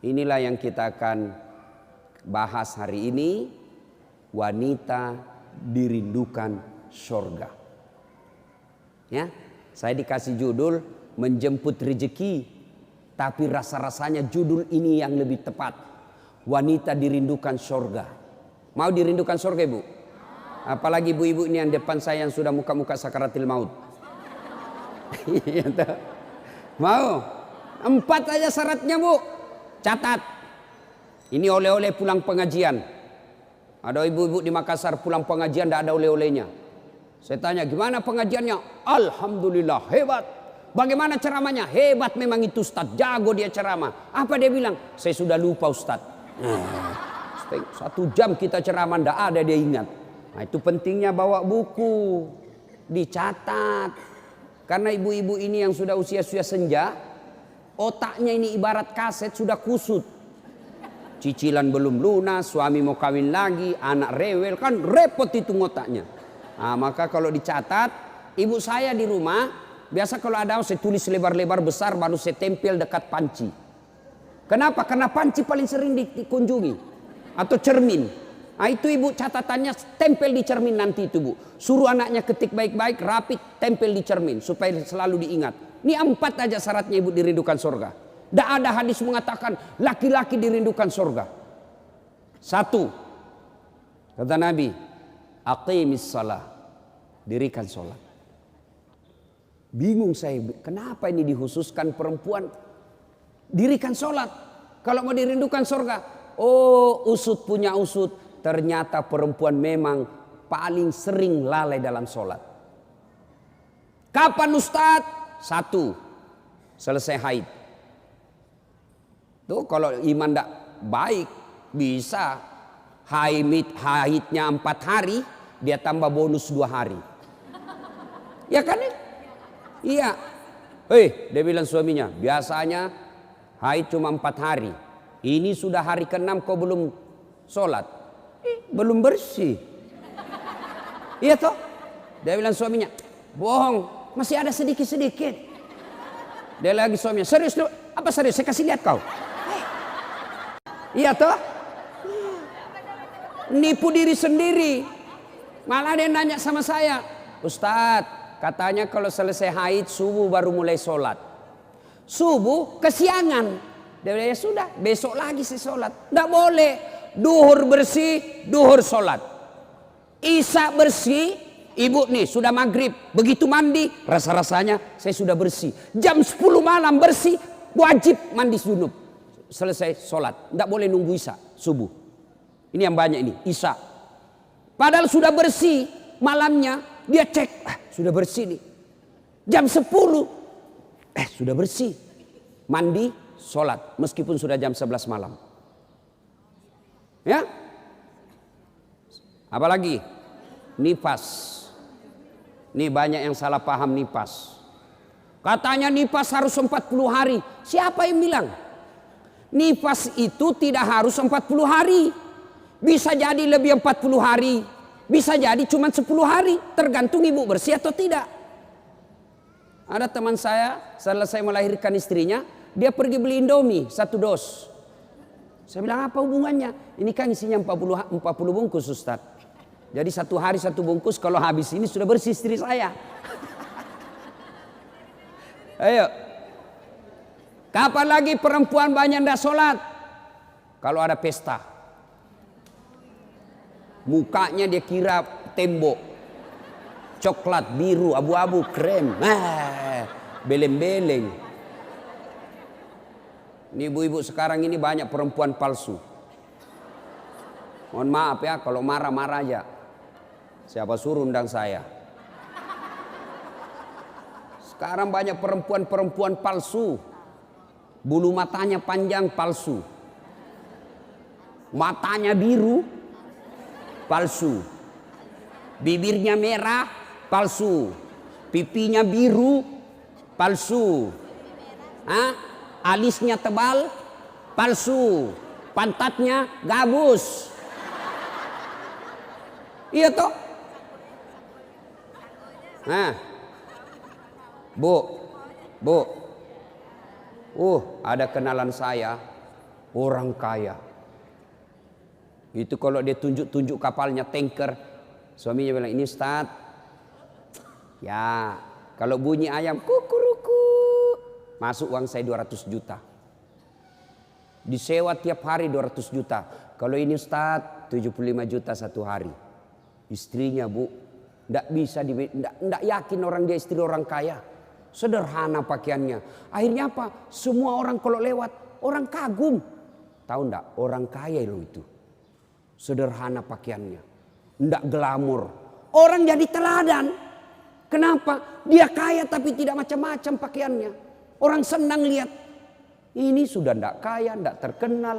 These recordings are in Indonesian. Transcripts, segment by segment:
Inilah yang kita akan bahas hari ini. Wanita dirindukan surga. Ya, saya dikasih judul menjemput rezeki, tapi rasa-rasanya judul ini yang lebih tepat. Wanita dirindukan surga. Mau dirindukan surga, Ibu? Apalagi ibu-ibu ini yang depan saya yang sudah muka-muka sakaratil maut. Mau? 4 aja syaratnya, Bu. Catat. Ini oleh-oleh pulang pengajian. Ada ibu-ibu di Makassar pulang pengajian tidak ada oleh-olehnya. Saya tanya, gimana pengajiannya? Alhamdulillah, hebat. Bagaimana ceramahnya? Hebat memang itu Ustaz, jago dia ceramah. Apa dia bilang? Saya sudah lupa Ustaz. 1 jam kita ceramah tidak ada dia ingat. Nah, itu pentingnya bawa buku, dicatat. Karena ibu-ibu ini yang sudah usia-usia senja, otaknya ini ibarat kaset sudah kusut. Cicilan belum lunas, suami mau kawin lagi, anak rewel, kan repot itu otaknya. Nah, maka kalau dicatat, ibu saya di rumah, biasa kalau ada saya tulis lebar-lebar besar baru saya tempel dekat panci. Kenapa? Karena panci paling sering dikunjungi. Atau cermin. Nah, itu ibu catatannya tempel di cermin nanti itu, Bu. Suruh anaknya ketik baik-baik, rapi, tempel di cermin supaya selalu diingat. Ini 4 aja syaratnya ibu dirindukan surga. Tidak ada hadis mengatakan laki-laki dirindukan surga. 1, kata Nabi, aqimis shalah, dirikan sholat. Bingung saya, kenapa ini dikhususkan perempuan? Dirikan sholat. Kalau mau dirindukan surga, oh usut punya usut. Ternyata perempuan memang paling sering lalai dalam sholat. Kapan Ustadz? 1, selesai haid. Tuh kalau iman tidak baik bisa haidnya 4 hari, dia tambah bonus 2 hari. Ya kan? Iya. Dia bilang suaminya, biasanya haid cuma 4 hari. Ini sudah hari ke-6 kau belum sholat. Belum bersih. Iya toh? Dia bilang suaminya, bohong, masih ada sedikit-sedikit. Dia lagi suaminya, serius lu? Apa serius? Saya kasih lihat kau. Iya toh? Nipu diri sendiri. Malah dia nanya sama saya, Ustadz, katanya kalau selesai haid subuh baru mulai sholat. Subuh kesiangan. Dia bilang, ya sudah, besok lagi saya sholat. Tidak boleh. Duhur bersih, duhur sholat. Isya bersih, ibu nih sudah maghrib. Begitu mandi, rasa-rasanya saya sudah bersih. Jam 10 malam bersih, wajib mandi junub. Selesai sholat, tidak boleh nunggu isya subuh. Ini yang banyak ini isya. Padahal sudah bersih malamnya, dia cek, sudah bersih nih. Jam 10, sudah bersih. Mandi, sholat, meskipun sudah jam 11 malam. Ya, apalagi nifas. Ini banyak yang salah paham nifas. Katanya nifas harus 40 hari. Siapa yang bilang? Nifas itu tidak harus 40 hari. Bisa jadi lebih 40 hari. Bisa jadi cuma 10 hari. Tergantung ibu bersih atau tidak. Ada teman saya selesai melahirkan istrinya. Dia pergi beli Indomie 1 dos. Saya bilang apa hubungannya? Ini kan isinya 40 bungkus Ustaz. Jadi 1 hari 1 bungkus. Kalau habis ini sudah bersih istri saya. Ayo. Kapan lagi perempuan banyak tidak sholat? Kalau ada pesta. Mukanya dia kira tembok. Coklat, biru, abu-abu, krem. Beleng-beleng. Ini ibu-ibu sekarang ini banyak perempuan palsu. Mohon maaf ya, kalau marah-marah aja. Siapa suruh undang saya? Sekarang banyak perempuan-perempuan palsu. Bulu matanya panjang palsu. Matanya biru palsu. Bibirnya merah palsu. Pipinya biru palsu. Alisnya tebal palsu. Pantatnya gabus. Iya toh? Bu. Ada kenalan saya Orang kaya. Itu kalau dia tunjuk-tunjuk kapalnya tanker, suaminya bilang, ini Ustaz. Ya, kalau bunyi ayam kukuruku, masuk uang saya 200 juta. Disewa tiap hari 200 juta. Kalau ini Ustaz 75 juta satu hari. Istrinya Bu, tidak bisa, tidak yakin orang dia istri orang kaya. Sederhana pakaiannya. Akhirnya apa? Semua orang kalau lewat, orang kagum. Tahu enggak? Orang kaya loh itu. Sederhana pakaiannya. Tidak glamor. Orang jadi teladan. Kenapa? Dia kaya tapi tidak macam-macam pakaiannya. Orang senang lihat. Ini sudah tidak kaya, tidak terkenal.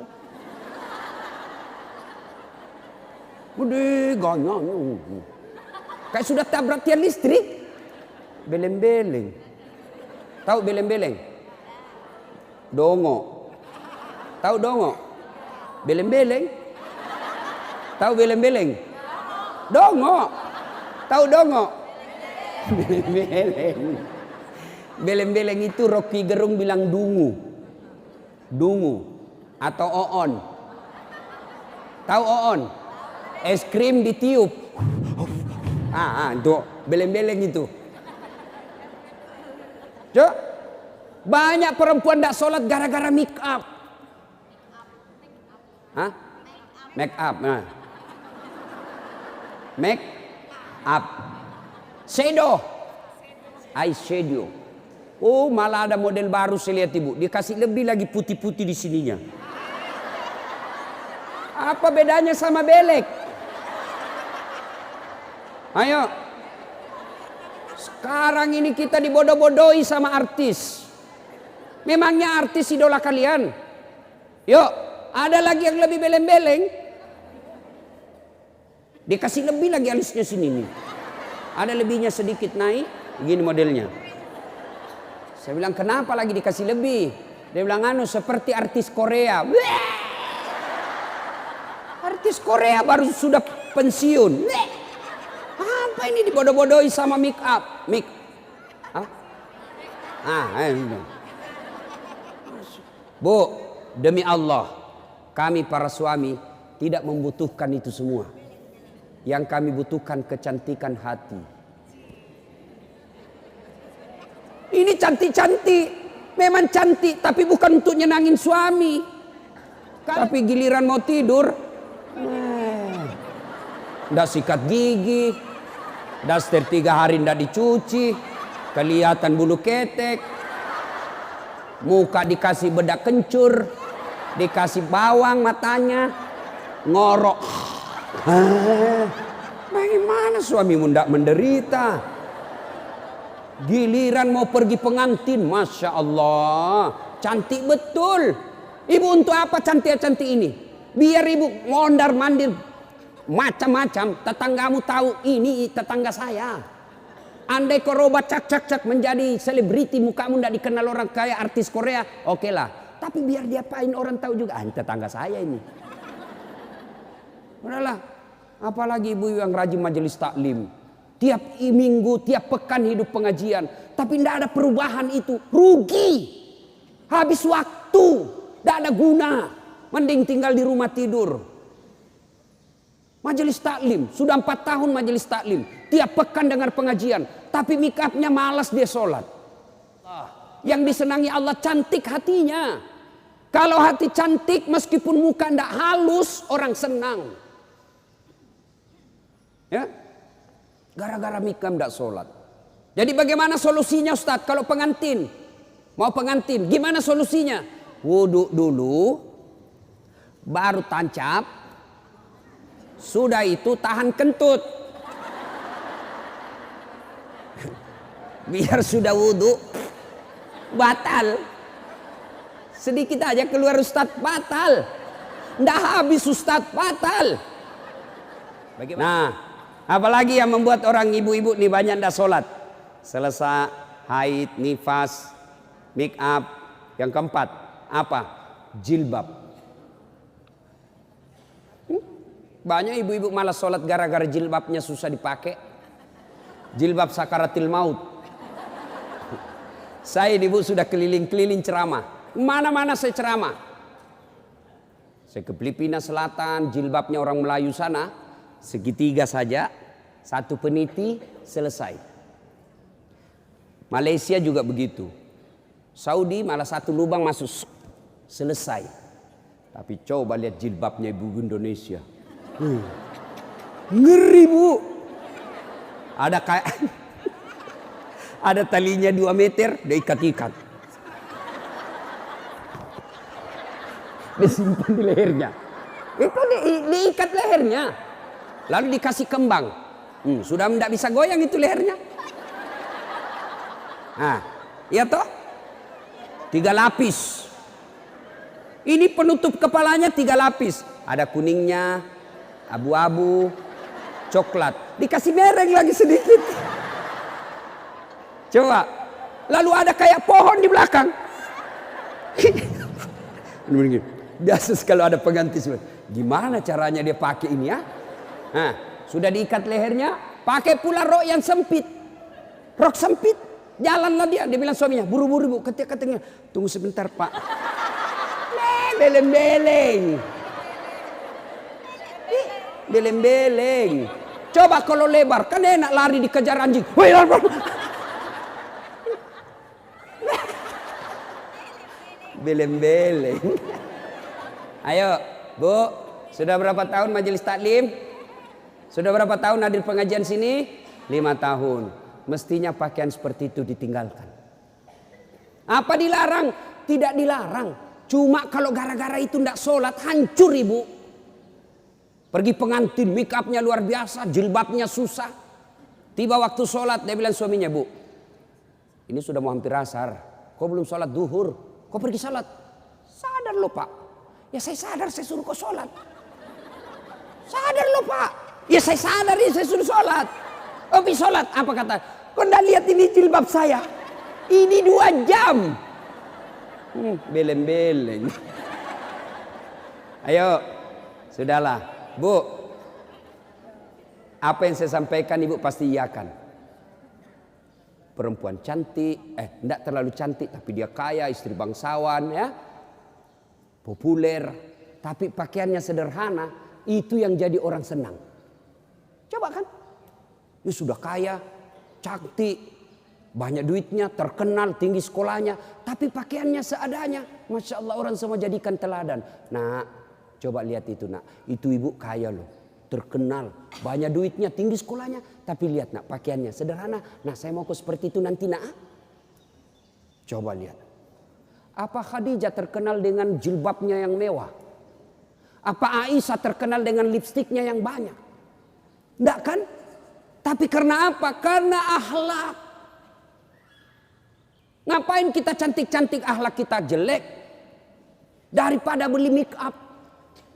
Gede ganyanya. Kayak sudah tabrak tiang listrik. Beleng-beleng. Tahu beleng-beleng? Dongo. Tahu dongo? Beleng-beleng. Tahu beleng-beleng? Dongo. Tahu dongo? Beleng-beleng. Beleng-beleng itu Rocky Gerung bilang dungu. Dungu atau oon. Tahu oon? Es krim ditiup. Itu beleng-beleng itu. Cuk. Banyak perempuan tidak sholat gara-gara make up. Hah? Make up. Nah. Make up. Shadow. Eyeshadow. Oh, malah ada model baru saya lihat Ibu. Dikasih lebih lagi putih-putih di sininya. Apa bedanya sama belek? Ayo. Sekarang ini kita dibodoh-bodohi sama artis. Memangnya artis idola kalian? Yuk, ada lagi yang lebih beleng-beleng. Dikasih lebih lagi alisnya sini nih. Ada lebihnya sedikit naik. Begini modelnya. Saya bilang kenapa lagi dikasih lebih? Dia bilang seperti artis Korea. Artis Korea baru sudah pensiun. Apa ini dibodoh-bodohi sama make up? Bu, demi Allah, kami para suami tidak membutuhkan itu semua. Yang kami butuhkan kecantikan hati. Ini cantik-cantik, memang cantik, tapi bukan untuk nyenangin suami. Tapi giliran mau tidur, ndak sikat gigi, daster 3 hari ndak dicuci, kelihatan bulu ketek, muka dikasih bedak kencur, dikasih bawang matanya, ngorok. Bagaimana suamimu ndak menderita? Giliran mau pergi pengantin, Masya Allah, cantik betul. Ibu untuk apa cantik-cantik ini? Biar ibu mondar-mandir macam-macam. Tetanggamu tahu ini tetangga saya. Andai kau robat cak menjadi selebriti, mukamu tidak dikenal orang kaya artis Korea, oke lah. Tapi biar diapain orang tahu juga, tetangga saya ini. Udahlah, apalagi ibu yang rajin majelis taklim. Tiap minggu, tiap pekan hidup pengajian. Tapi tidak ada perubahan itu. Rugi. Habis waktu. Tidak ada guna. Mending tinggal di rumah tidur. Majelis taklim. Sudah 4 tahun majelis taklim. Tiap pekan dengar pengajian. Tapi make upnya malas dia sholat. Yang disenangi Allah cantik hatinya. Kalau hati cantik meskipun muka tidak halus, orang senang. Ya, gara-gara mikam tidak sholat. Jadi bagaimana solusinya Ustadz? Kalau pengantin, mau pengantin, gimana solusinya? Wudhu dulu, baru tancap, sudah itu tahan kentut. Biar sudah wudhu, batal. Sedikit aja keluar Ustadz, batal. Nggak habis Ustadz, batal. Bagaimana? Nah, apalagi yang membuat orang ibu-ibu nih banyak ndak sholat. Selesai haid, nifas, make up. Yang keempat, apa? Jilbab. Banyak ibu-ibu malas sholat gara-gara jilbabnya susah dipakai. Jilbab sakaratil maut. Saya ibu sudah keliling-keliling ceramah. Mana-mana saya ceramah. Saya ke Filipina Selatan, jilbabnya orang Melayu sana, segitiga saja, satu peniti, selesai. Malaysia juga begitu. Saudi malah satu lubang masuk, selesai. Tapi coba lihat jilbabnya ibu Indonesia. Ngeri bu. Ada kayak ada talinya 2 meter, diikat-ikat. Disimpan di lehernya. Itu diikat lehernya. Lalu dikasih kembang. Sudah tidak bisa goyang itu lehernya. Nah, iya toh? 3 lapis. Ini penutup kepalanya 3 lapis. Ada kuningnya, abu-abu, coklat. Dikasih mereng lagi sedikit. Coba. Lalu ada kayak pohon di belakang. Biasa kalau ada pengganti. Gimana caranya dia pakai ini ya? Nah, sudah diikat lehernya. Pakai pula rok yang sempit. Rok sempit. Jalanlah dia. Dia bilang suaminya, buru-buru bu. Katanya, tunggu sebentar pak. Beleng-beleng. Beleng-beleng. Coba kalau lebar. Kan enak lari dikejar anjing. Beleng-beleng. Ayo bu. Sudah berapa tahun majelis taklim? Sudah berapa tahun hadir pengajian sini? 5 tahun. Mestinya pakaian seperti itu ditinggalkan. Apa dilarang? Tidak dilarang. Cuma kalau gara-gara itu tidak sholat, hancur ibu. Pergi pengantin, make upnya luar biasa, jilbabnya susah. Tiba waktu sholat, dia bilang suaminya, bu, ini sudah mau hampir asar. Kau belum sholat duhur, kau pergi sholat. Sadar lo pak. Ya saya sadar, saya suruh kau sholat. Sadar lo pak. Ya saya sadar, ya saya suruh sholat. Oh pergi sholat, apa kata? Kau tidak lihat ini jilbab saya. Ini 2 jam. Beleng-beleng. Ayo, sudahlah, bu. Apa yang saya sampaikan ibu pasti iyakan. Perempuan cantik, tidak terlalu cantik, tapi dia kaya, istri bangsawan, ya, populer, tapi pakaiannya sederhana, itu yang jadi orang senang. Coba kan, dia sudah kaya, cantik, banyak duitnya, terkenal, tinggi sekolahnya, tapi pakaiannya seadanya. Masya Allah, orang semua jadikan teladan. Nah, coba lihat itu nak, itu ibu kaya loh, terkenal, banyak duitnya, tinggi sekolahnya, tapi lihat nak, pakaiannya sederhana. Nah, saya mau kok seperti itu nanti nak. Coba lihat. Apa Khadijah terkenal dengan jilbabnya yang mewah? Apa Aisyah terkenal dengan lipstiknya yang banyak? Enggak kan? Tapi karena apa? Karena akhlak. Ngapain kita cantik-cantik akhlak kita jelek? Daripada beli make up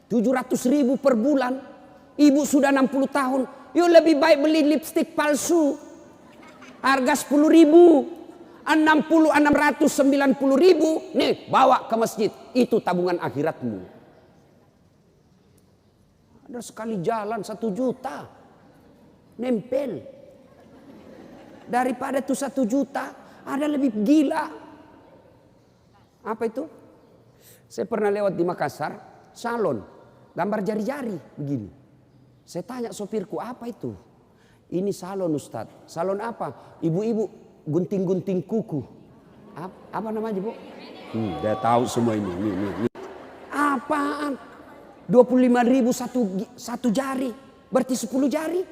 700.000 per bulan. Ibu sudah 60 tahun. Yuk lebih baik beli lipstik palsu. Harga 10.000. 690.000. Nih bawa ke masjid. Itu tabungan akhiratmu. Ada sekali jalan 1 juta. Nempel. Daripada itu 1 juta. Ada lebih gila. Apa itu? Saya pernah lewat di Makassar. Salon. Gambar jari-jari. Begini. Saya tanya sopirku, apa itu? Ini salon Ustadz. Salon apa? Ibu-ibu gunting-gunting kuku. Apa namanya bu? Dia tahu semua ini. Apaan? 25.000 satu jari. Berarti 10 jari.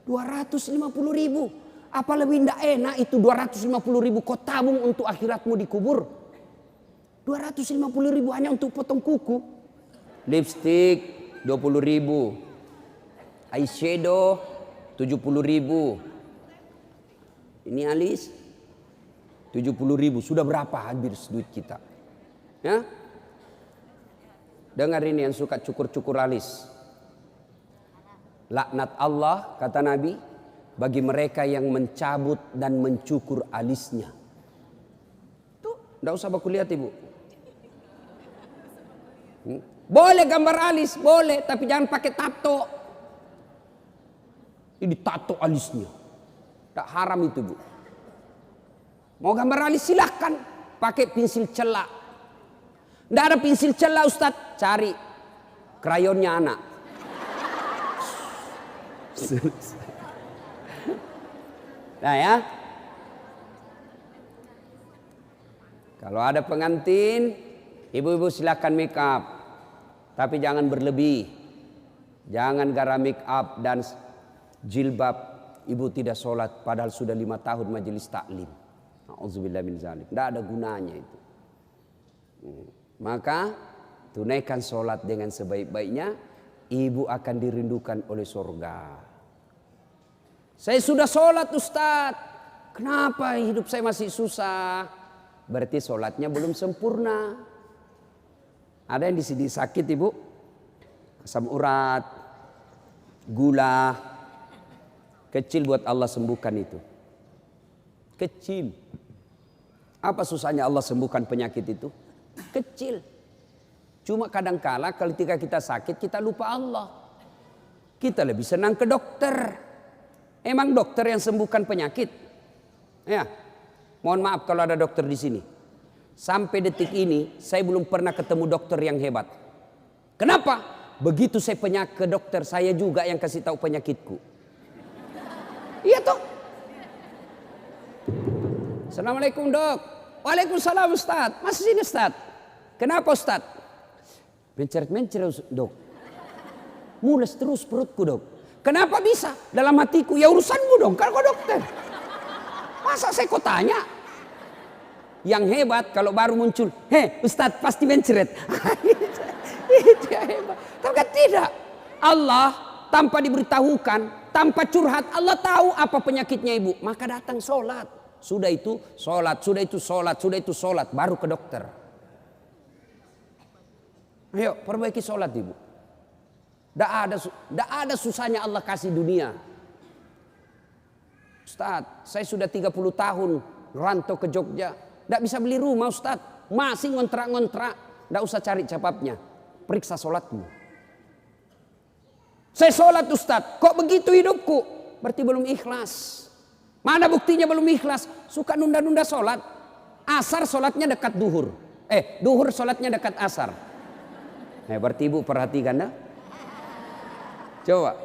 250.000. Apa lebih tidak enak itu 250.000 kau tabung untuk akhiratmu dikubur. 250.000 hanya untuk potong kuku. Lipstick 20.000. Eyeshadow 70.000. Ini alis 70.000. Sudah berapa habis duit kita? Ya? Dengar ini yang suka cukur-cukur alis. Laknat Allah kata Nabi bagi mereka yang mencabut dan mencukur alisnya. Tuh, tidak usah baku lihat ibu. Boleh gambar alis, boleh, tapi jangan pakai tato. Ini tato alisnya. Tak haram itu bu. Mau gambar alis silahkan pakai pensil celak. Nggak ada pensil celah Ustaz, cari krayonnya anak. Nah ya, kalau ada pengantin, ibu-ibu silakan make up, tapi jangan berlebih. Jangan gara make up dan jilbab ibu tidak sholat padahal sudah 5 tahun majelis taklim. Auzubillah min zalik. Tidak ada gunanya itu. Maka tunaikan sholat dengan sebaik-baiknya, ibu akan dirindukan oleh surga. Saya sudah sholat Ustaz, kenapa hidup saya masih susah? Berarti sholatnya belum sempurna. Ada yang di sini sakit ibu, asam urat, gula, kecil buat Allah sembuhkan itu. Kecil. Apa susahnya Allah sembuhkan penyakit itu? Kecil. Cuma kadangkala ketika kita sakit kita lupa Allah. Kita lebih senang ke dokter. Emang dokter yang sembuhkan penyakit? Ya. Mohon maaf kalau ada dokter di sini. Sampai detik ini saya belum pernah ketemu dokter yang hebat. Kenapa? Begitu saya ke dokter, saya juga yang kasih tahu penyakitku. Iya toh? Assalamualaikum dok. Waalaikumsalam Ustaz. Masih sini Ustaz. Kenapa Ustaz? Menceret-menceret dok. Mules terus perutku dok. Kenapa bisa? Dalam hatiku, ya urusanmu dong, kan kau dokter. Masa saya kau tanya? Yang hebat kalau baru muncul, Ustaz pasti menceret. Itu yang hebat. Tapi kan tidak. Allah tanpa diberitahukan, tanpa curhat, Allah tahu apa penyakitnya ibu. Maka datang sholat. Sudah itu sholat, sudah itu sholat, sudah itu sholat. Baru ke dokter. Ayo perbaiki sholat ibu. Tidak ada susahnya Allah kasih dunia. Ustaz, saya sudah 30 tahun rantau ke Jogja. Tidak bisa beli rumah Ustaz. Masih ngontrak-ngontrak. Tidak usah cari capapnya. Periksa sholatmu. Saya sholat Ustaz. Kok begitu hidupku? Berarti belum ikhlas. Mana buktinya belum ikhlas? Suka nunda-nunda sholat. Asar sholatnya dekat duhur. Duhur sholatnya dekat asar. Berarti ibu perhatikan dah. Coba.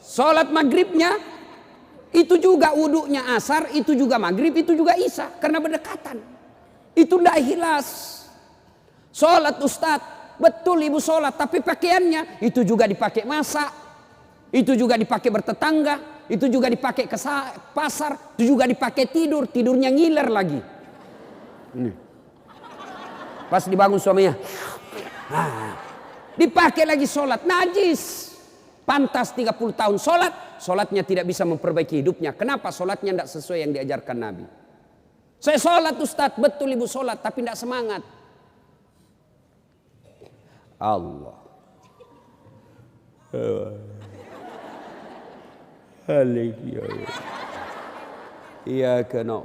Sholat maghribnya itu juga wudhunya asar, itu juga maghrib, itu juga isya. Karena berdekatan. Itu tidak ikhlas. Sholat Ustaz. Betul ibu sholat. Tapi pakaiannya itu juga dipakai masak. Itu juga dipakai bertetangga. Itu juga dipakai ke pasar. Itu juga dipakai tidur. Tidurnya ngiler lagi. Ini. Pas dibangun suaminya. Dipakai lagi sholat. Najis. Pantas 30 tahun sholat. Sholatnya tidak bisa memperbaiki hidupnya. Kenapa? Sholatnya tidak sesuai yang diajarkan Nabi. Saya sholat Ustaz. Betul ibu sholat. Tapi tidak semangat. Allah. Iya kena.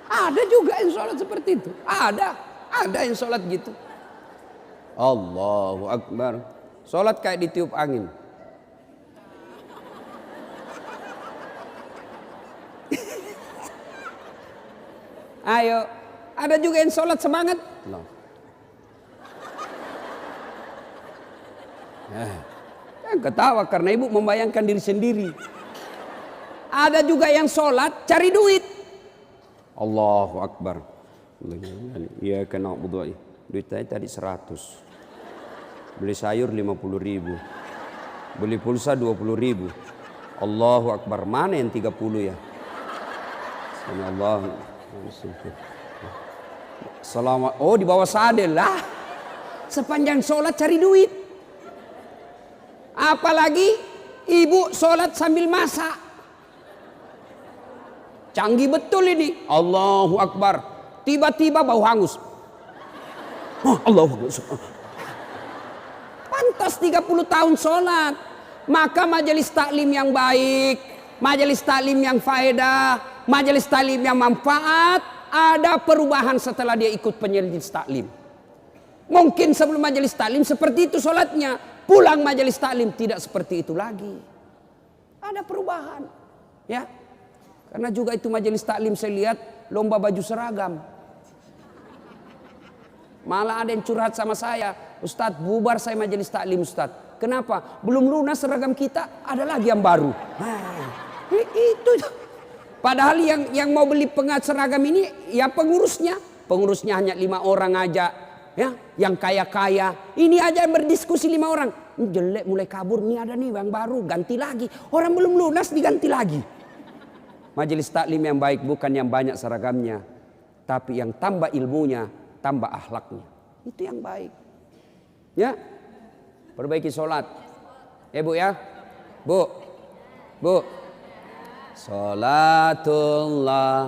Ada juga yang sholat seperti itu. Ada yang sholat gitu. Allahu Akbar. Sholat kayak ditiup angin. Ayo, ada juga yang sholat semangat. No. Jangan ketawa karena ibu membayangkan diri sendiri. Ada juga yang sholat cari duit. Allahu Akbar. Iya kena budu. Duit saya tadi 100. Beli sayur 50.000. Beli pulsa 20.000. Allahu Akbar. Mana yang 30 ya? Allah. Selamat. Oh di bawah sadel lah. Sepanjang sholat cari duit. Apalagi ibu sholat sambil masak. Canggih betul ini. Allahu Akbar. Tiba-tiba bau hangus. Allahu Akbar. Pantas 30 tahun sholat. Maka majelis taklim yang baik, majelis taklim yang faedah, majelis taklim yang manfaat, ada perubahan setelah dia ikut majelis taklim. Mungkin sebelum majelis taklim seperti itu sholatnya, pulang majelis taklim tidak seperti itu lagi. Ada perubahan. Ya. Karena juga itu majelis taklim saya lihat lomba baju seragam. Malah ada yang curhat sama saya, Ustadz bubar saya majelis taklim Ustadz. Kenapa? Belum lunas seragam kita, ada lagi yang baru. Itu. Padahal yang mau beli pengat seragam ini ya pengurusnya. Pengurusnya hanya 5 orang aja. Ya, yang kaya-kaya. Ini aja yang berdiskusi 5 orang. Ini jelek mulai kabur, ini ada nih yang baru, ganti lagi. Orang belum lunas diganti lagi. Majelis taklim yang baik bukan yang banyak seragamnya, tapi yang tambah ilmunya, tambah akhlaknya. Itu yang baik. Ya. Perbaiki sholat. Bu ya. Bu. Sholatullah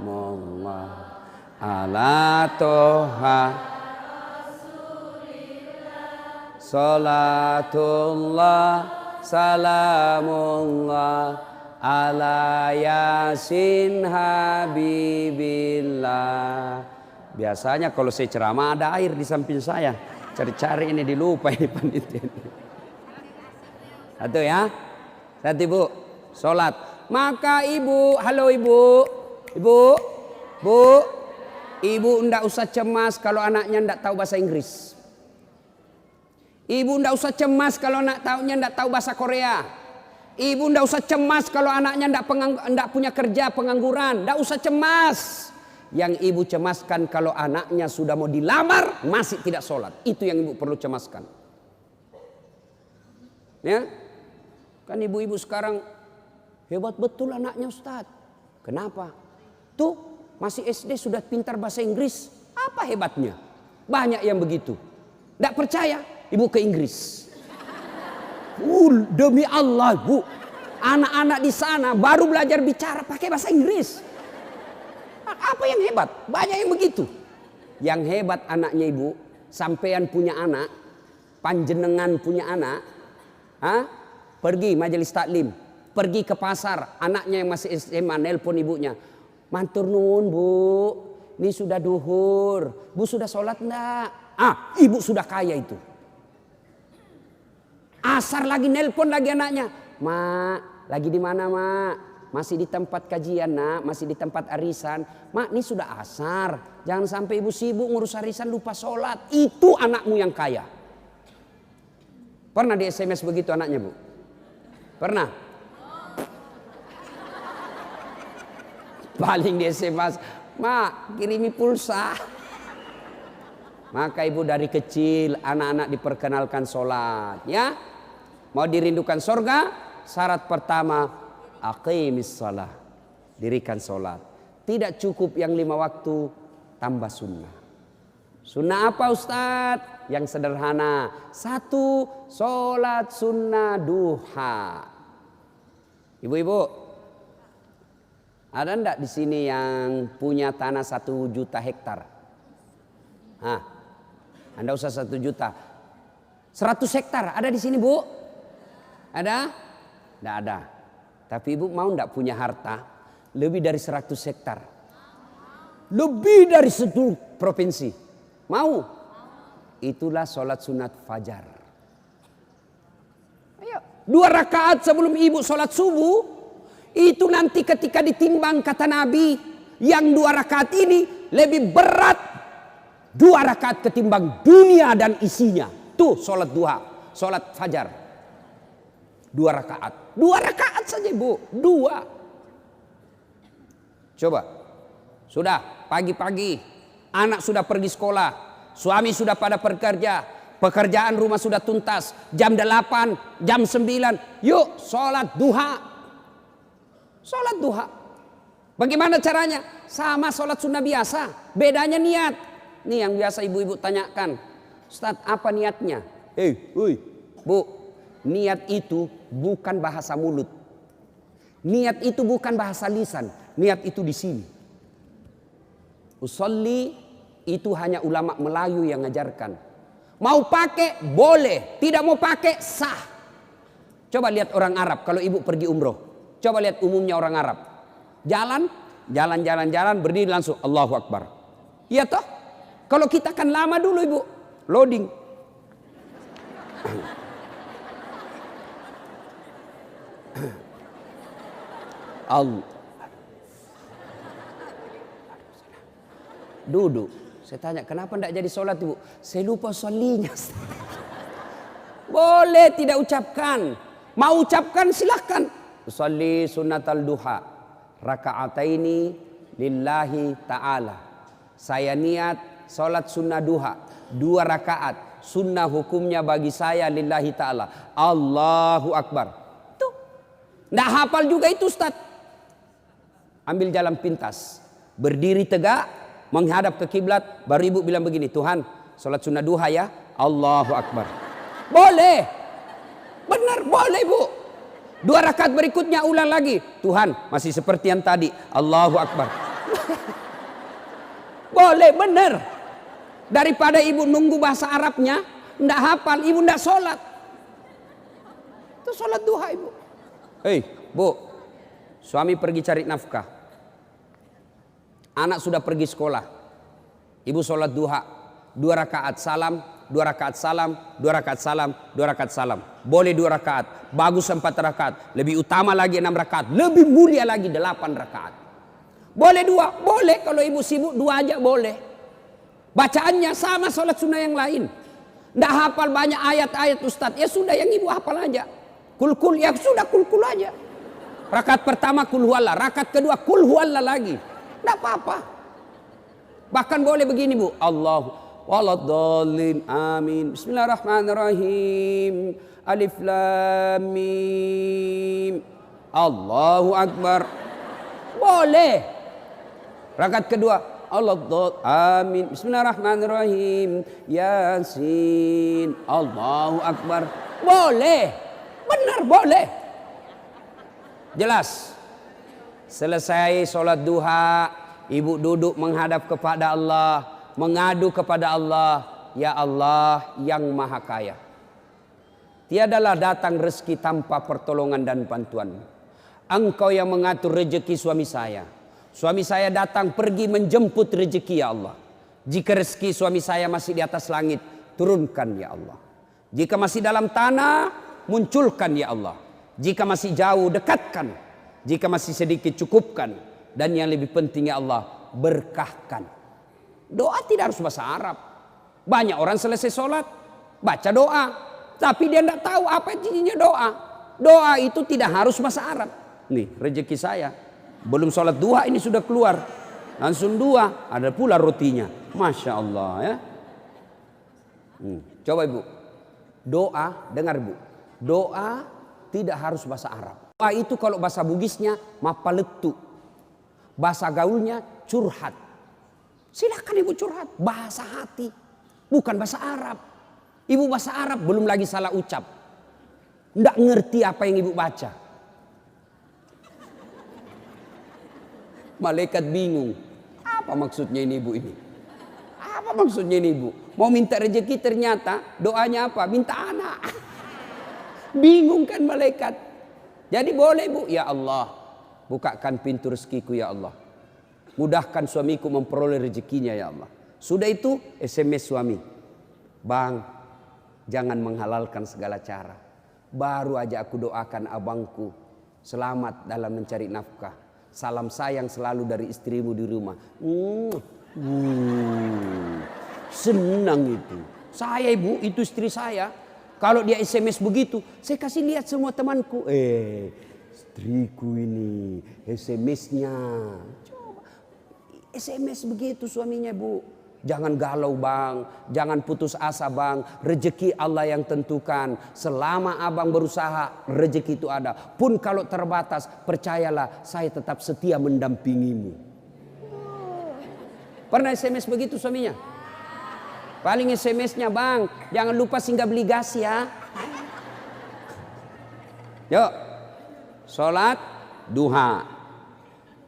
Mullah ala toha Sholatullah salamullah ala yasin habibillah. Biasanya kalau saya ceramah ada air di samping saya. Cari-cari ini dilupa ini panitia. Satu ya. Satu ibu. Sholat. Maka ibu. Halo ibu. Ibu ndak usah cemas kalau anaknya ndak tahu bahasa Inggris. Ibu ndak usah cemas kalau anaknya ndak tahu bahasa Korea. Ibu ndak usah cemas kalau anaknya ndak punya kerja, pengangguran. Ndak usah cemas. Yang ibu cemaskan kalau anaknya sudah mau dilamar masih tidak sholat. Itu yang ibu perlu cemaskan. Ya, kan ibu-ibu sekarang hebat betul anaknya Ustadz. Kenapa? Tuh masih SD sudah pintar bahasa Inggris. Apa hebatnya? Banyak yang begitu. Ndak percaya? Ibu ke Inggris. Demi Allah bu, anak-anak di sana baru belajar bicara pakai bahasa Inggris. Apa yang hebat? Banyak yang begitu. Yang hebat anaknya ibu, sampean punya anak, panjenengan punya anak, pergi majelis taklim, pergi ke pasar, anaknya yang masih SMA nelpon ibunya, mantur nuwun bu, ini sudah duhur, bu sudah sholat enggak? Ibu sudah kaya itu. Asar lagi nelpon lagi anaknya. Mak, lagi di mana mak? Masih di tempat kajian nak, masih di tempat arisan. Mak, ini sudah asar. Jangan sampai ibu sibuk ngurus arisan lupa sholat. Itu anakmu yang kaya. Pernah di SMS begitu anaknya bu? Pernah? Paling di SMS, mak kirimi pulsa. Maka ibu dari kecil anak-anak diperkenalkan sholat ya. Mau dirindukan sorga, syarat pertama aqimis shalah, dirikan sholat. Tidak cukup yang 5 waktu, tambah sunnah. Sunnah apa Ustadz? Yang sederhana. 1, sholat sunnah duha. Ibu-ibu, ada enggak di sini yang punya tanah 1 juta hektar? Anda usah 1 juta. 100 hektar ada di sini bu? Ada? Tidak ada. Tapi ibu mau tidak punya harta lebih dari 100 hektar? Lebih dari 1 provinsi. Mau? Itulah sholat sunat fajar. Ayo. 2 rakaat sebelum ibu sholat subuh. Itu nanti ketika ditimbang kata Nabi. Yang 2 rakaat ini lebih berat 2 rakaat ketimbang dunia dan isinya. Tuh sholat duha, sholat fajar. 2 rakaat. 2 rakaat saja bu. 2. Coba. Sudah pagi-pagi. Anak sudah pergi sekolah. Suami sudah pada bekerja. Pekerjaan rumah sudah tuntas. Jam 8, jam 9. Yuk sholat duha. Sholat duha. Bagaimana caranya? Sama sholat sunnah biasa. Bedanya niat. Nih yang biasa ibu-ibu tanyakan. Ustadz apa niatnya? Bu. Niat itu bukan bahasa mulut. Niat itu bukan bahasa lisan. Niat itu di sini. Usolli itu hanya ulama Melayu yang ngajarkan. Mau pakai boleh, tidak mau pakai sah. Coba lihat orang Arab kalau ibu pergi umroh. Coba lihat umumnya orang Arab. Jalan, berdiri langsung Allahu Akbar. Iya toh? Kalau kita kan lama dulu ibu, loading. Allah. Duduk. Saya tanya, kenapa tidak jadi sholat ibu? Saya lupa sholinya. Boleh tidak ucapkan. Mau ucapkan silahkan. Usalli sunnatal duha. Raka'ataini lillahi ta'ala. Saya niat sholat sunnah duha. 2 rakaat. Sunnah hukumnya bagi saya lillahi ta'ala. Allahu Akbar. Tuh. Tidak hafal juga itu Ustaz. Ambil jalan pintas. Berdiri tegak. Menghadap ke kiblat, baru ibu bilang begini, Tuhan, sholat sunnah duha ya, Allahu Akbar. Boleh, benar boleh bu. 2 rakaat berikutnya ulang lagi, Tuhan masih seperti yang tadi, Allahu Akbar. Boleh, benar. Daripada ibu nunggu bahasa Arabnya, ndak hafal, ibu ndak sholat. Itu sholat duha ibu. Hei bu, suami pergi cari nafkah. Anak sudah pergi sekolah. Ibu sholat duha. 2 rakaat salam, 2 rakaat salam, 2 rakaat salam, 2 rakaat salam. Boleh 2 rakaat. Bagus 4 rakaat. Lebih utama lagi 6 rakaat. Lebih mulia lagi 8 rakaat. Boleh 2? Boleh. Kalau ibu sibuk 2 aja boleh. Bacaannya sama sholat sunnah yang lain. Nggak hafal banyak ayat-ayat Ustadz. Ya sudah yang ibu hafal aja. Kul-kul ya sudah kul-kul aja. Rakaat pertama kul huwallah. Rakaat kedua kul huwallah lagi. Tidak apa-apa. Bahkan boleh begini bu. Allahu waladhdallin amin. Bismillahirrahmanirrahim. Alif lam mim. Allahu Akbar. Boleh. Rakaat kedua. Waladhdallin amin. Bismillahirrahmanirrahim. Yasin. Allahu Akbar. Boleh. Benar boleh. Jelas. Selesai sholat duha, ibu duduk menghadap kepada Allah, mengadu kepada Allah, ya Allah yang maha kaya. Tiadalah datang rezeki tanpa pertolongan dan bantuan. Engkau yang mengatur rezeki suami saya. Suami saya datang pergi menjemput rezeki ya Allah. Jika rezeki suami saya masih di atas langit, turunkan ya Allah. Jika masih dalam tanah, munculkan ya Allah. Jika masih jauh, dekatkan. Jika masih sedikit, cukupkan. Dan yang lebih penting ya Allah, berkahkan. Doa tidak harus bahasa Arab. Banyak orang selesai sholat, baca doa. Tapi dia tidak tahu apa intinya doa. Doa itu tidak harus bahasa Arab. Nih rezeki saya. Belum sholat duha ini sudah keluar. Langsung 2, ada pula rotinya. Masya Allah ya. Coba ibu. Doa, dengar bu. Doa tidak harus bahasa Arab. Doa itu kalau bahasa Bugisnya mapaletu. Bahasa gaulnya curhat. Silakan ibu curhat. Bahasa hati. Bukan bahasa Arab. Ibu bahasa Arab belum lagi salah ucap. Tidak ngerti apa yang ibu baca. Malaikat bingung. Apa maksudnya ini ibu ini? Apa maksudnya ini ibu? Mau minta rezeki ternyata doanya apa? Minta anak. Bingung kan malaikat. Jadi boleh bu, ya Allah, bukakan pintu rezekiku ya Allah. Mudahkan suamiku memperoleh rezekinya ya Allah. Sudah itu SMS suami. Bang, jangan menghalalkan segala cara. Baru aja aku doakan abangku selamat dalam mencari nafkah. Salam sayang selalu dari istrimu di rumah. Senang itu. Saya ibu, itu istri saya. Kalau dia SMS begitu, saya kasih lihat semua temanku. Istriku ini SMS-nya. Coba. SMS begitu suaminya bu. Jangan galau bang. Jangan putus asa bang. Rezeki Allah yang tentukan. Selama abang berusaha, rezeki itu ada. Pun kalau terbatas, percayalah saya tetap setia mendampingimu. Pernah SMS begitu suaminya? Paling SMS-nya bang, jangan lupa singgah beli gas ya. Yuk, sholat duha.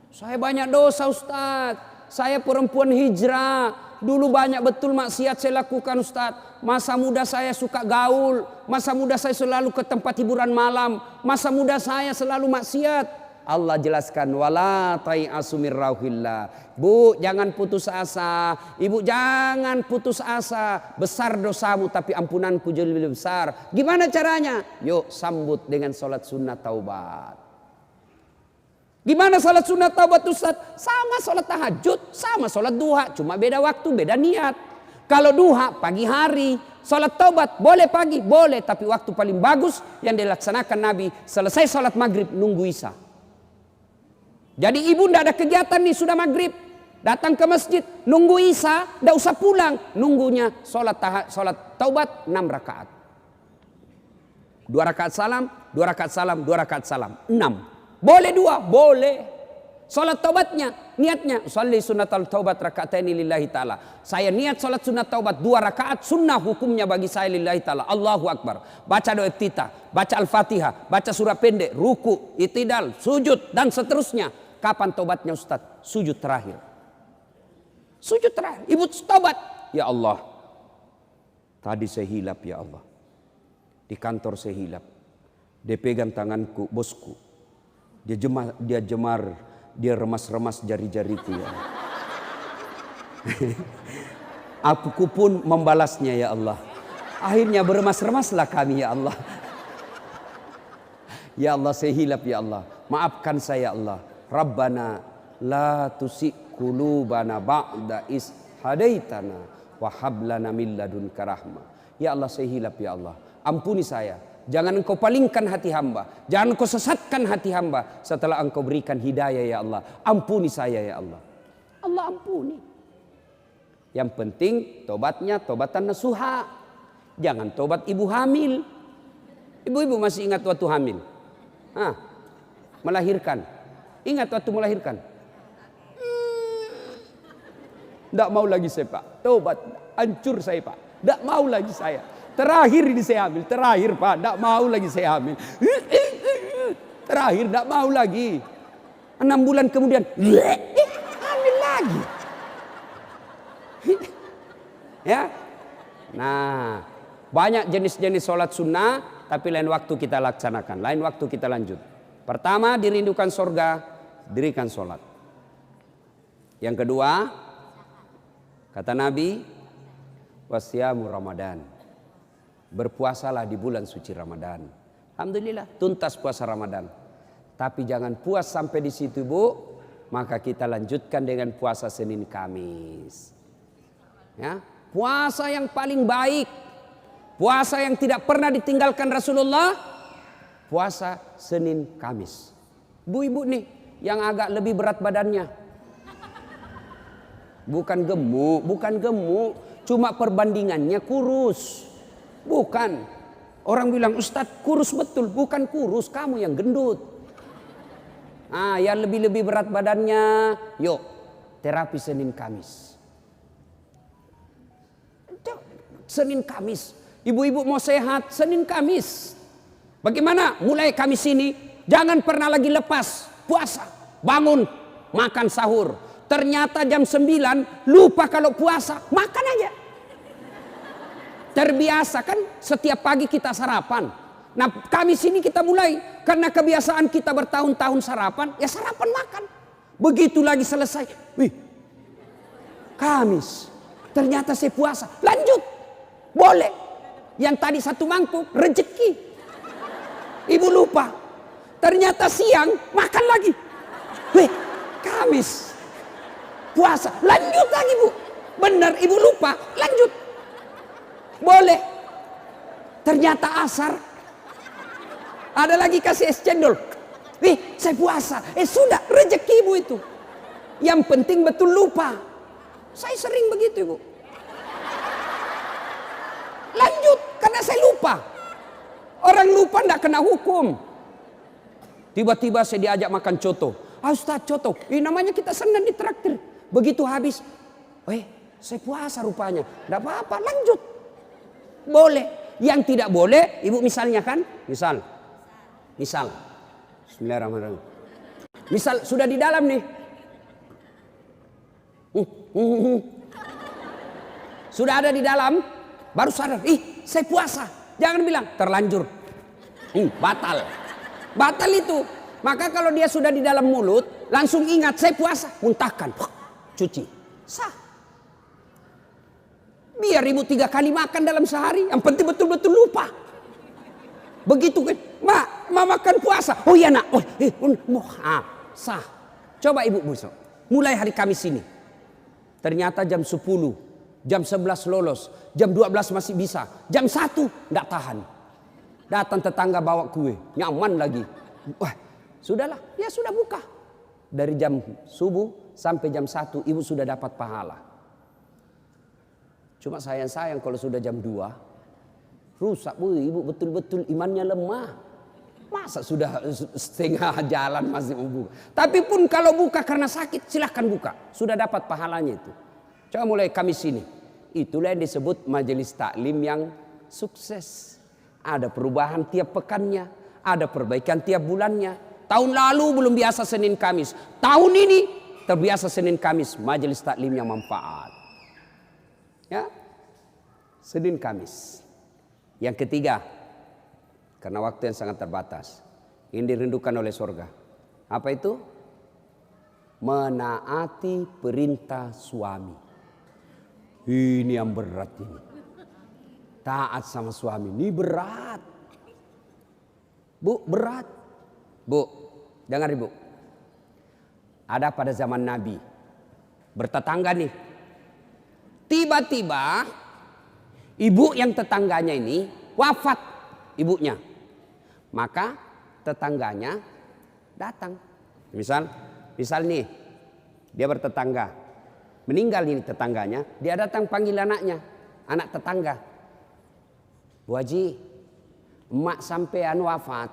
Saya banyak dosa Ustadz. Saya perempuan hijrah. Dulu banyak betul maksiat saya lakukan Ustadz. Masa muda saya suka gaul. Masa muda saya selalu ke tempat hiburan malam. Masa muda saya selalu maksiat. Allah jelaskan wala tai'asu mir rauhillah. Bu, jangan putus asa. Ibu jangan putus asa. Besar dosamu tapi ampunanku jauh lebih besar. Gimana caranya? Yuk sambut dengan sholat sunnah taubat. Gimana salat sunat taubat Ustaz? Sama salat tahajud, sama salat duha, cuma beda waktu, beda niat. Kalau duha pagi hari, salat taubat boleh pagi, boleh, tapi waktu paling bagus yang dilaksanakan Nabi selesai salat maghrib nunggu isya. Jadi ibu ndak ada kegiatan nih, sudah maghrib, datang ke masjid, nunggu isya, ndak usah pulang, nunggunya salat taubat 6 rakaat. 2 rakaat salam, 2 rakaat salam, 2 rakaat salam, 6. Boleh 2, boleh. Salat taubatnya, niatnya, sholli sunnatal taubat raka'ataini lillahi ta'ala. Saya niat salat sunat taubat 2 rakaat, sunnah hukumnya bagi saya lillahi ta'ala. Allahu Akbar. Baca doa iftitah, baca Al-Fatihah, baca surah pendek, ruku, itidal, sujud, dan seterusnya. Kapan taubatnya Ustaz? Sujud terakhir. Sujud terakhir. Ibu taubat. Ya Allah, tadi saya hilap ya Allah. Di kantor saya hilap. Dia pegang tanganku, bosku. Dia remas-remas jari-jariku ya. Aku pun membalasnya ya Allah. Akhirnya beremas-remaslah kami ya Allah. Ya Allah, saya hilap ya Allah. Maafkan saya Allah. Rabbana la tusik qulubana ba'da is hadaitana wa hab lana min ladunka rahmah. Ya Allah, saya hilap ya Allah. Ampuni saya. Jangan engkau palingkan hati hamba. Jangan engkau sesatkan hati hamba setelah engkau berikan hidayah ya Allah. Ampuni saya ya Allah. Allah ampuni. Yang penting tobatnya tobatan nasuha. Jangan tobat ibu hamil. Ibu-ibu masih ingat waktu hamil? Melahirkan. Ingat waktu melahirkan? Tidak mau lagi saya Pak. Tobat. Hancur saya Pak. Tidak mau lagi saya. Terakhir ini saya hamil, terakhir Pak, tidak mau lagi saya hamil. Terakhir tidak mau lagi. 6 bulan kemudian, hamil lagi. Ya, nah banyak jenis-jenis sholat sunnah, tapi lain waktu kita laksanakan, lain waktu kita lanjut. Pertama, dirindukan surga, dirikan sholat. Yang kedua, kata Nabi, wasyamu Ramadan. Berpuasalah di bulan suci Ramadan. Alhamdulillah tuntas puasa Ramadan. Tapi jangan puas sampai di situ Bu. Maka kita lanjutkan dengan puasa Senin Kamis. Ya, puasa yang paling baik. Puasa yang tidak pernah ditinggalkan Rasulullah. Puasa Senin Kamis. Bu-ibu nih yang agak lebih berat badannya. Bukan gemuk, cuma perbandingannya kurus. Bukan. Orang bilang Ustadz kurus betul. Bukan kurus, kamu yang gendut. Yang lebih berat badannya, yuk terapi Senin Kamis. Senin Kamis. Ibu-ibu mau sehat, Senin Kamis. Bagaimana? Mulai Kamis ini jangan pernah lagi lepas puasa. Bangun, makan sahur. Ternyata jam 9 lupa kalau puasa, makan aja. Terbiasa kan setiap pagi kita sarapan. Nah Kamis ini kita mulai. Karena kebiasaan kita bertahun-tahun sarapan. Ya sarapan makan. Begitu lagi selesai. Wih, Kamis. Ternyata saya puasa. Lanjut. Boleh. Yang tadi 1 mangkuk rezeki. Ibu lupa. Ternyata siang makan lagi. Wih, Kamis. Puasa. Lanjut lagi Bu. Benar ibu lupa. Lanjut. Boleh. Ternyata asar. Ada lagi kasih es cendol. Saya puasa. Sudah rezeki ibu itu. Yang penting betul lupa. Saya sering begitu ibu. Lanjut. Karena saya lupa. Orang lupa tidak kena hukum. Tiba-tiba saya diajak makan coto. Ustaz coto. Namanya kita senang ditraktir. Begitu habis. Saya puasa rupanya. Tidak apa-apa. Lanjut. Boleh. Yang tidak boleh, ibu misalnya kan, misal, Bismillahirrahmanirrahim. Misal sudah di dalam nih, sudah ada di dalam, baru sadar, saya puasa. Jangan bilang terlanjur, batal itu. Maka kalau dia sudah di dalam mulut, langsung ingat saya puasa, muntahkan, cuci, sah. Biar ibu 3 kali makan dalam sehari. Yang penting betul-betul lupa. Begitu kan. Ma makan puasa. Oh iya nak. sah. Coba ibu besok, mulai hari Kamis ini. Ternyata jam 10, jam 11 lolos, jam 12 masih bisa, jam 1 enggak tahan. Datang tetangga bawa kue, nyaman lagi. Wah, sudahlah, ya sudah buka. Dari jam subuh sampai jam 1 ibu sudah dapat pahala. Cuma sayang kalau sudah jam 2 rusak, ibu betul-betul imannya lemah. Masa sudah setengah jalan masih mau buka. Tapi pun kalau buka karena sakit silahkan buka. Sudah dapat pahalanya itu. Coba mulai Kamis ini. Itulah yang disebut majelis taklim yang sukses. Ada perubahan tiap pekannya. Ada perbaikan tiap bulannya. Tahun lalu belum biasa Senin Kamis. Tahun ini terbiasa Senin Kamis. Majelis taklim yang manfaat. Ya, Senin Kamis. Yang ketiga. Karena waktu yang sangat terbatas. Ini dirindukan oleh surga. Apa itu? Menaati perintah suami. Ini yang berat ini. Taat sama suami. Ini berat. Bu, berat. Bu, dengar ibu. Ada pada zaman Nabi. Bertetangga nih. Tiba-tiba ibu yang tetangganya ini wafat ibunya. Maka tetangganya datang. Misal nih dia bertetangga. Meninggal ini tetangganya, dia datang panggil anaknya, anak tetangga. Bu Haji, emak sampean wafat.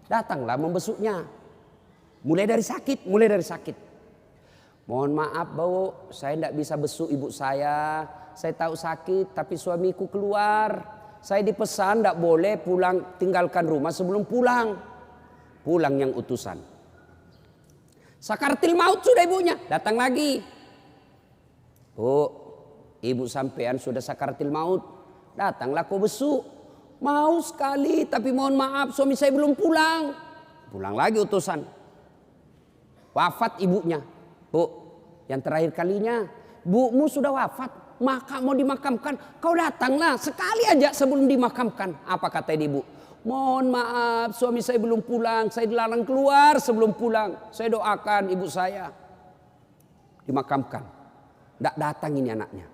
Datanglah membesuknya. Mulai dari sakit. Mohon maaf Bu, saya tidak bisa besuk ibu saya. Saya tahu sakit tapi suamiku keluar. Saya dipesan tidak boleh pulang, tinggalkan rumah sebelum pulang. Pulang yang utusan. Sakaratil maut sudah ibunya, datang lagi. Bu, ibu sampean sudah sakaratil maut. Datanglah kau besuk. Mau sekali tapi mohon maaf suami saya belum pulang. Pulang lagi utusan. Wafat ibunya. Bu, yang terakhir kalinya, bumu sudah wafat. Maka mau dimakamkan, kau datanglah sekali aja sebelum dimakamkan. Apa kata ibu? Mohon maaf suami saya belum pulang, saya dilarang keluar sebelum pulang. Saya doakan ibu saya dimakamkan. Tidak datang ini anaknya.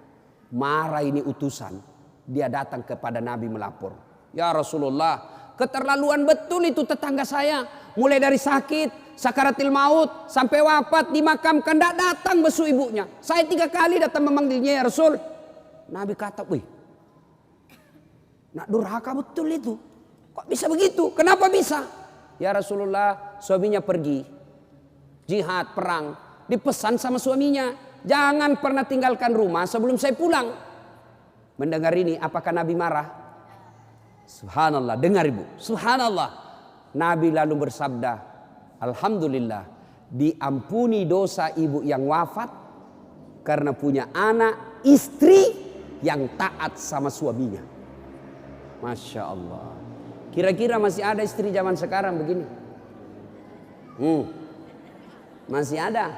Marah ini utusan. Dia datang kepada Nabi melapor. Ya Rasulullah, keterlaluan betul itu tetangga saya. Mulai dari sakit, sakaratil maut, sampai wafat, dimakamkan, tidak datang besuk ibunya. Saya 3 kali datang memanggilnya ya Rasul. Nabi kata, wih, nak durhaka betul itu. Kok bisa begitu? Kenapa bisa? Ya Rasulullah, suaminya pergi. Jihad, perang. Dipesan sama suaminya. Jangan pernah tinggalkan rumah sebelum saya pulang. Mendengar ini, apakah Nabi marah? Subhanallah, dengar ibu. Subhanallah. Nabi lalu bersabda, alhamdulillah diampuni dosa ibu yang wafat karena punya anak istri yang taat sama suaminya. Masya Allah. Kira-kira masih ada istri zaman sekarang begini? Masih ada.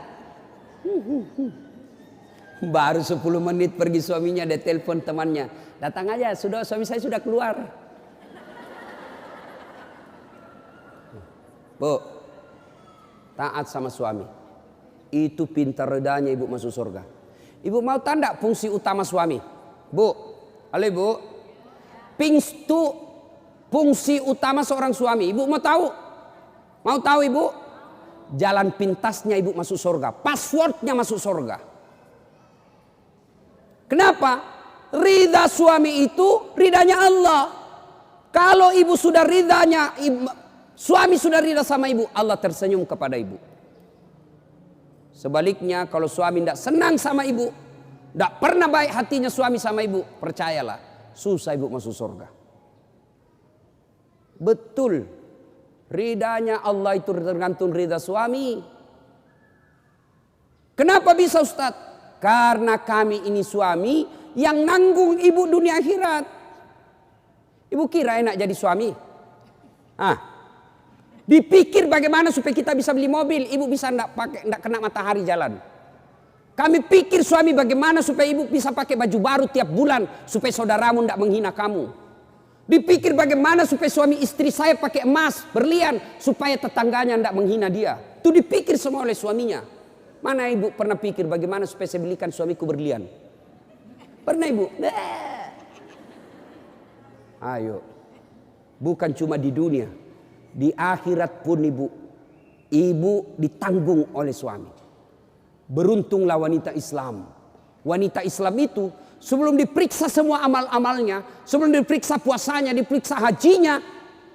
Baru 10 menit pergi suaminya, dia telepon temannya. Datang aja, suami saya sudah keluar. Bu, taat sama suami. Itu pintar redanya ibu masuk surga. Ibu mau tanda fungsi utama suami? Bu, halo ibu. Fungsi utama seorang suami. Ibu mau tahu? Mau tahu ibu? Jalan pintasnya ibu masuk surga. Passwordnya masuk surga. Kenapa? Ridha suami itu ridhanya Allah. Kalau ibu sudah ridhanya, suami sudah ridha sama ibu, Allah tersenyum kepada ibu. Sebaliknya kalau suami tidak senang sama ibu, tidak pernah baik hatinya suami sama ibu, percayalah susah ibu masuk surga. Betul, ridhanya Allah itu tergantung ridha suami. Kenapa bisa Ustaz? Karena kami ini suami yang nanggung ibu dunia akhirat. Ibu kira enak jadi suami? Dipikir bagaimana supaya kita bisa beli mobil, ibu bisa enggak kena matahari jalan. Kami pikir suami bagaimana supaya ibu bisa pakai baju baru tiap bulan supaya saudaramu enggak menghina kamu. Dipikir bagaimana supaya suami istri saya pakai emas, berlian supaya tetangganya enggak menghina dia. Itu dipikir semua oleh suaminya. Mana ibu pernah pikir bagaimana supaya saya belikan suamiku berlian? Pernah ibu? Ayo. Bukan cuma di dunia. Di akhirat pun ibu ditanggung oleh suami. Beruntunglah wanita Islam. Wanita Islam itu sebelum diperiksa semua amal-amalnya, sebelum diperiksa puasanya, diperiksa hajinya,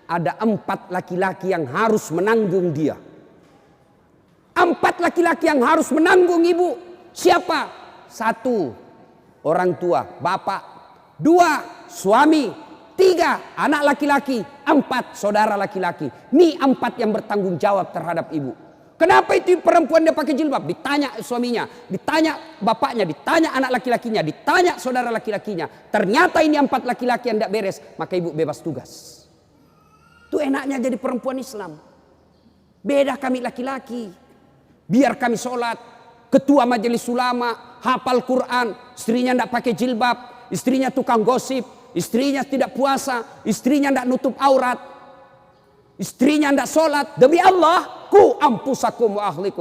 ada 4 laki-laki yang harus menanggung dia. 4 laki-laki yang harus menanggung ibu. Siapa? 1, orang tua, bapak. 2, suami. 3, anak laki-laki. 4, saudara laki-laki. Ini 4 yang bertanggung jawab terhadap ibu. Kenapa itu perempuan dia pakai jilbab? Ditanya suaminya, ditanya bapaknya, ditanya anak laki-lakinya, ditanya saudara laki-lakinya. Ternyata ini 4 laki-laki yang tidak beres, maka ibu bebas tugas. Itu enaknya jadi perempuan Islam. Beda kami laki-laki. Biar kami sholat, ketua majelis ulama, hafal Quran, istrinya tidak pakai jilbab, istrinya tukang gosip, istrinya tidak puasa, istrinya tidak nutup aurat, istrinya tidak sholat. Demi Allah, ku ampusakum wa ahliku.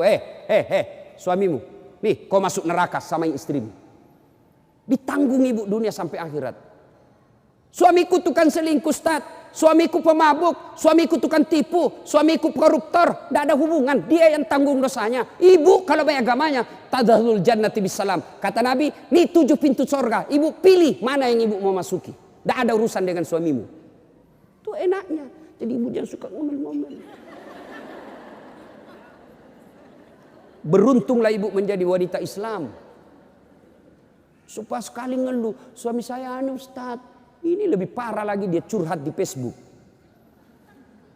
Suamimu, nih kau masuk neraka sama istrimu. Ditanggung ibu dunia sampai akhirat. Suamiku tukang selingkuh, Ustaz. Suamiku pemabuk, suamiku tukang tipu, suamiku koruptor. Tidak ada hubungan, dia yang tanggung dosanya. Ibu kalau baik agamanya, tadkhulul jannati bisalam. Kata Nabi, ini 7 pintu surga. Ibu pilih mana yang ibu mau masuki. Tidak ada urusan dengan suamimu. Itu enaknya. Jadi ibu jangan suka ngomel-ngomel. Beruntunglah ibu menjadi wanita Islam. Supaya sekali ngeluh, suami saya Ustaz. Ini lebih parah lagi, dia curhat di Facebook.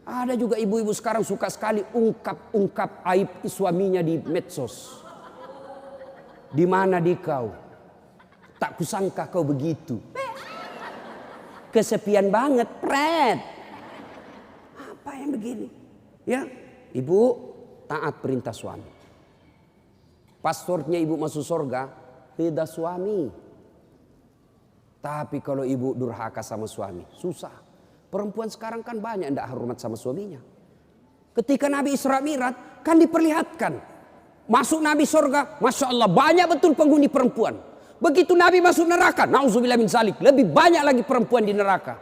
Ada juga ibu-ibu sekarang suka sekali ungkap aib suaminya di medsos. Di mana di kau? Tak kusangka kau begitu. Kesepian banget, pret. Apa yang begini? Ya, ibu taat perintah suami. Paspornya ibu masuk surga, tidak suami. Tapi kalau ibu durhaka sama suami, susah. Perempuan sekarang kan banyak yang tidak hormat sama suaminya. Ketika Nabi Isra Mi'raj kan diperlihatkan. Masuk Nabi surga, Masya Allah banyak betul penghuni perempuan. Begitu Nabi masuk neraka, na'udzubillah min zalik, lebih banyak lagi perempuan di neraka.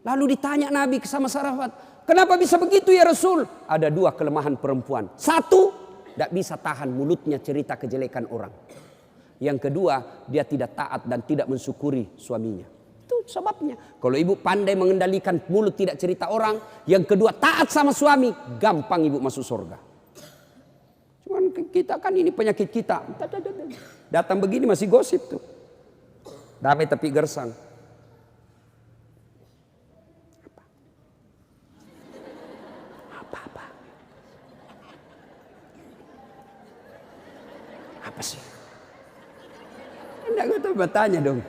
Lalu ditanya Nabi sama sahabat, kenapa bisa begitu ya Rasul? Ada 2 kelemahan perempuan. 1, tidak bisa tahan mulutnya cerita kejelekan orang. Yang kedua, dia tidak taat dan tidak mensyukuri suaminya. Itu sebabnya. Kalau ibu pandai mengendalikan mulut tidak cerita orang. Yang kedua, taat sama suami. Gampang ibu masuk surga. Cuman kita kan ini penyakit kita. Datang begini masih gosip tuh. Damai tapi gersang. Apa? Apa sih? Enggak, gue tuh bertanya dong.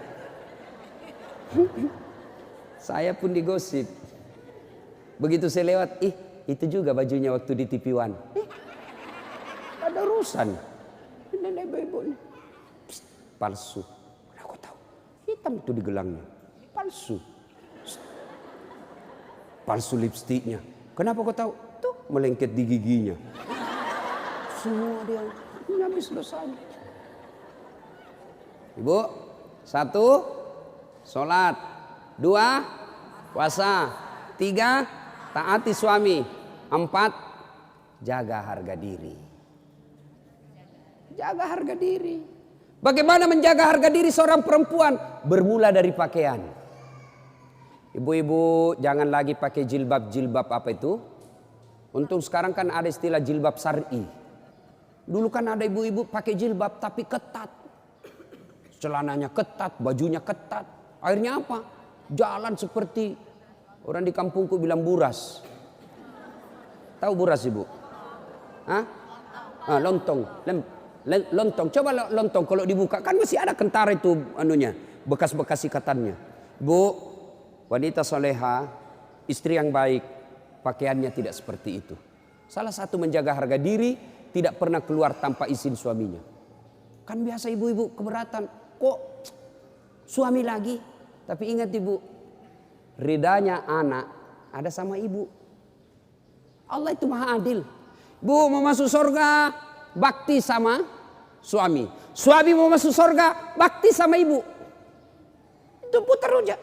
Saya pun digosip. Begitu saya lewat, itu juga bajunya waktu di TV One. Ada urusan. Nenek ibu nih. Palsu. Aku tahu. Hitam tuh di gelangnya. Palsu. Palsu lipstiknya. Kenapa kau tahu? Tuh melengket di giginya. Semua dia. Ini habis dosanya. Ibu, 1, sholat. 2, puasa. 3, taati suami. 4, jaga harga diri. Jaga harga diri. Bagaimana menjaga harga diri seorang perempuan? Bermula dari pakaian. Ibu-ibu jangan lagi pakai jilbab apa itu. Untung sekarang kan ada istilah jilbab syar'i. Dulu kan ada ibu-ibu pakai jilbab tapi ketat. Celananya ketat, bajunya ketat. Akhirnya apa? Jalan seperti orang di kampungku bilang buras. Tahu buras ibu? Hah? Lontong. Lontong. Coba lontong kalau dibuka kan masih ada kentara itu anunya, bekas-bekas ikatannya. Bu, wanita soleha, istri yang baik, pakaiannya tidak seperti itu. Salah satu menjaga harga diri, tidak pernah keluar tanpa izin suaminya. Kan biasa ibu-ibu keberatan. Kok suami lagi? Tapi ingat ibu, ridanya anak ada sama ibu. Allah itu maha adil. Bu mau masuk surga, bakti sama suami. Suami mau masuk surga, bakti sama ibu. Itu putar aja.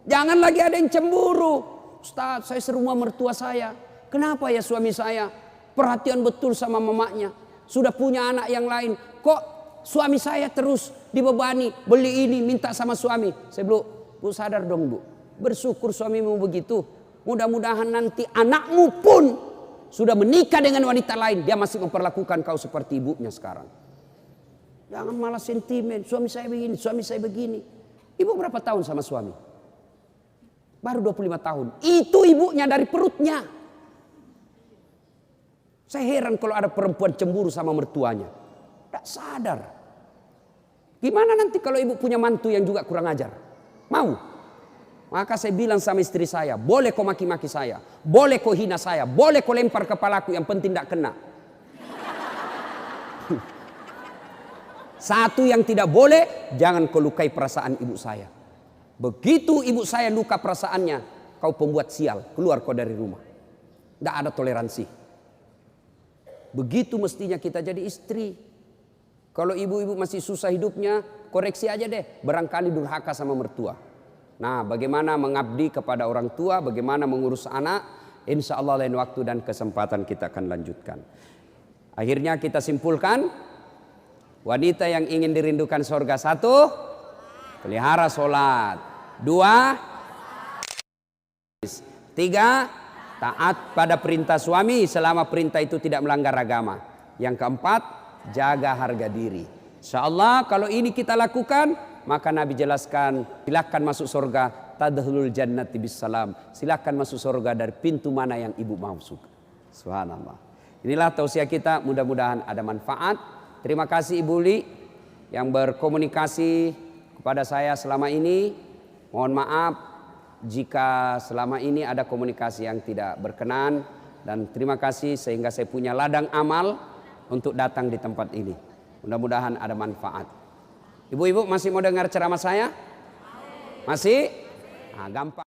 Jangan lagi ada yang cemburu. Ustaz, saya serumah mertua saya. Kenapa ya suami saya perhatian betul sama mamanya, sudah punya anak yang lain, kok suami saya terus dibebani, beli ini, minta sama suami. Saya bilang, bu sadar dong bu, bersyukur suamimu begitu. Mudah-mudahan nanti anakmu pun sudah menikah dengan wanita lain, dia masih memperlakukan kau seperti ibunya sekarang. Jangan malah sentimen, suami saya begini, suami saya begini. Ibu berapa tahun sama suami? Baru 25 tahun. Itu ibunya dari perutnya. Saya heran kalau ada perempuan cemburu sama mertuanya. Tidak sadar. Gimana nanti kalau ibu punya mantu yang juga kurang ajar? Mau? Maka saya bilang sama istri saya, boleh kau maki-maki saya, boleh kau hina saya, boleh kau lempar kepalaku, yang penting tidak kena. Satu yang tidak boleh, jangan kau lukai perasaan ibu saya. Begitu ibu saya luka perasaannya, kau pembuat sial, keluar kau dari rumah. Tidak ada toleransi. Begitu mestinya kita jadi istri. Kalau ibu-ibu masih susah hidupnya, koreksi aja deh. Barangkali durhaka sama mertua. Nah, bagaimana mengabdi kepada orang tua, bagaimana mengurus anak, insya Allah lain waktu dan kesempatan kita akan lanjutkan. Akhirnya kita simpulkan, wanita yang ingin dirindukan surga, 1, pelihara sholat. 2, 3, taat pada perintah suami selama perintah itu tidak melanggar agama. Yang keempat, jaga harga diri. Insyaallah kalau ini kita lakukan, maka Nabi jelaskan, silakan masuk surga, tadkhulul jannati bisalam. Silakan masuk surga dari pintu mana yang ibu mau suka. Subhanallah. Inilah tausiah kita, mudah-mudahan ada manfaat. Terima kasih Ibu Li yang berkomunikasi kepada saya selama ini. Mohon maaf jika selama ini ada komunikasi yang tidak berkenan, dan terima kasih sehingga saya punya ladang amal untuk datang di tempat ini. Mudah-mudahan ada manfaat. Ibu-ibu masih mau dengar ceramah saya? Masih? Nah, gampang.